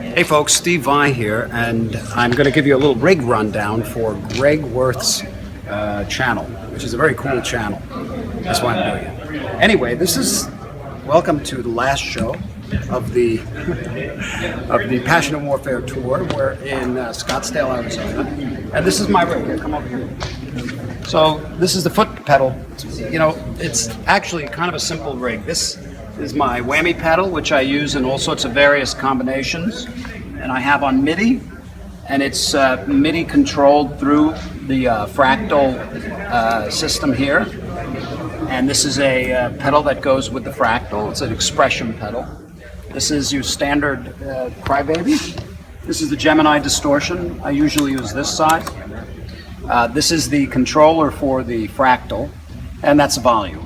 Hey folks, Steve Vai here, and I'm going to give you a little rig rundown for Greg Wurth's channel, which is a very cool channel. That's why I'm doing it. Anyway, welcome to the last show of the Passion and Warfare tour. We're in Scottsdale, Arizona, and this is my rig. Here, come over here. So this is the foot pedal. You know, it's actually kind of a simple rig. This is my whammy pedal, which I use in all sorts of various combinations, and I have on MIDI, and it's MIDI controlled through the fractal system here. And this is a pedal that goes with the fractal. It's an expression pedal. This is your standard Crybaby. This is the Gemini distortion. I usually use this side. This is the controller for the fractal, and that's the volume.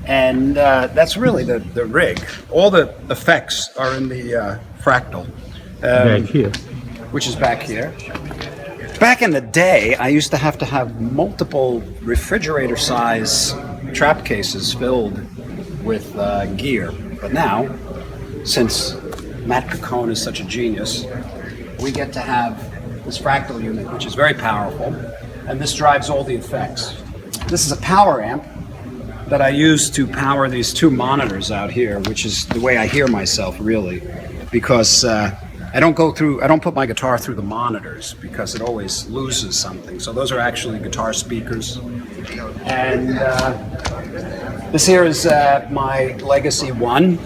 And that's really the rig. All the effects are in the fractal. Back here. Which is back here. Back in the day, I used to have multiple refrigerator-size trap cases filled with gear. But now, since Matt Picone is such a genius, we get to have this fractal unit, which is very powerful, and this drives all the effects. This is a power amp that I use to power these two monitors out here, which is the way I hear myself, really, because I don't put my guitar through the monitors because it always loses something. So those are actually guitar speakers. And this here is my Legacy 1.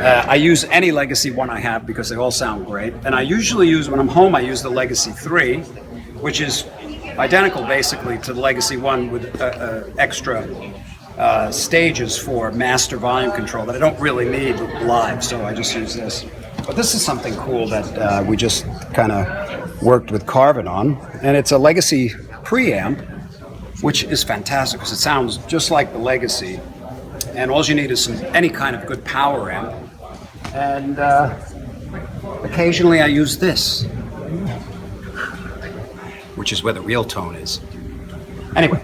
I use any Legacy 1 I have because they all sound great. And I usually use, when I'm home, I use the Legacy 3, which is identical basically to the Legacy 1 with extra stages for master volume control that I don't really need live, so I just use this. But this is something cool that we just kind of worked with Carvin on, and it's a Legacy preamp, which is fantastic because it sounds just like the Legacy, and all you need is any kind of good power amp. And occasionally I use this, which is where the real tone is. Anyway,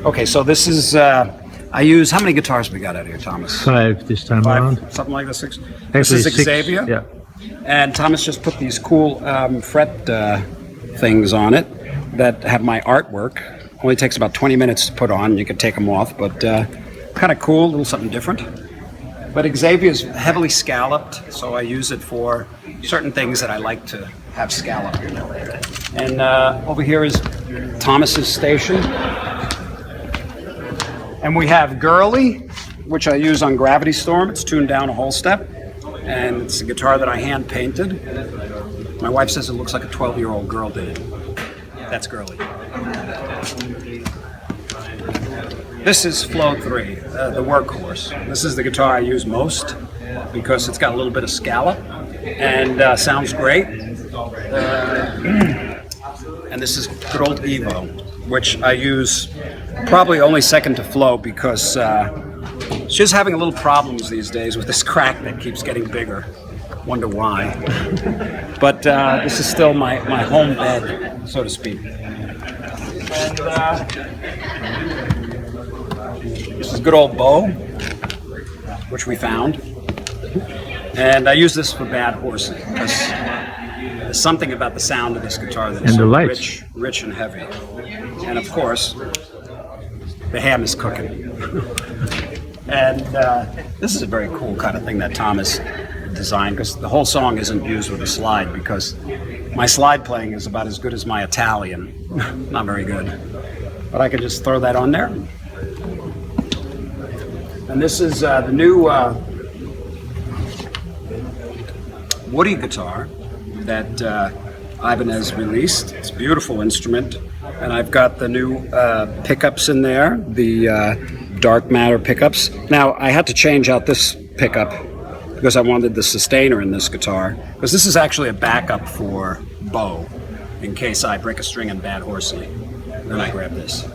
okay, so this is I use, how many guitars we got out here, Thomas? 5 this time around. Something like this, 6? Actually, this is 6, Xavier. yeah. And Thomas just put these cool fret things on it that have my artwork. Only takes about 20 minutes to put on. You can take them off, but kind of cool, a little something different. But Xavier is heavily scalloped, so I use it for certain things that I like to have scalloped. And over here is Thomas's station. And we have Girly, which I use on Gravity Storm. It's tuned down a whole step. And it's a guitar that I hand painted. My wife says it looks like a 12-year-old girl did it. That's Girly. This is Flow 3, the workhorse. This is the guitar I use most because it's got a little bit of scallop and sounds great. And this is good old Evo, which I use probably only second to Flow because she's having a little problems these days with this crack that keeps getting bigger. Wonder why. But this is still my home bed, so to speak. And this is good old Bo, which we found. And I use this for Bad Horses because there's something about the sound of this guitar that is so rich and heavy. And of course, the ham is cooking. And this is a very cool kind of thing that Thomas designed because the whole song isn't used with a slide because my slide playing is about as good as my Italian. Not very good. But I can just throw that on there. And this is the new Woody guitar that Ibanez released. It's a beautiful instrument. And I've got the new pickups in there, the dark matter pickups. Now, I had to change out this pickup because I wanted the sustainer in this guitar, because this is actually a backup for Bo in case I break a string in Bad Horsey. Then I grab this.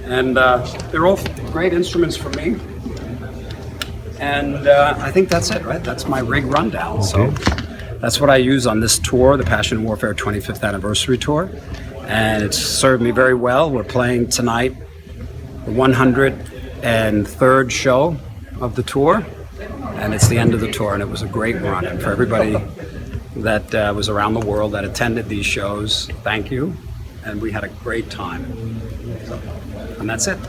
And they're all great instruments for me. And I think that's it, right? That's my rig rundown. Okay. So that's what I use on this tour, the Passion and Warfare 25th Anniversary Tour. And it's served me very well. We're playing tonight the 103rd show of the tour. And it's the end of the tour, and it was a great run. And for everybody that was around the world that attended these shows. Thank you. And we had a great time. And that's it.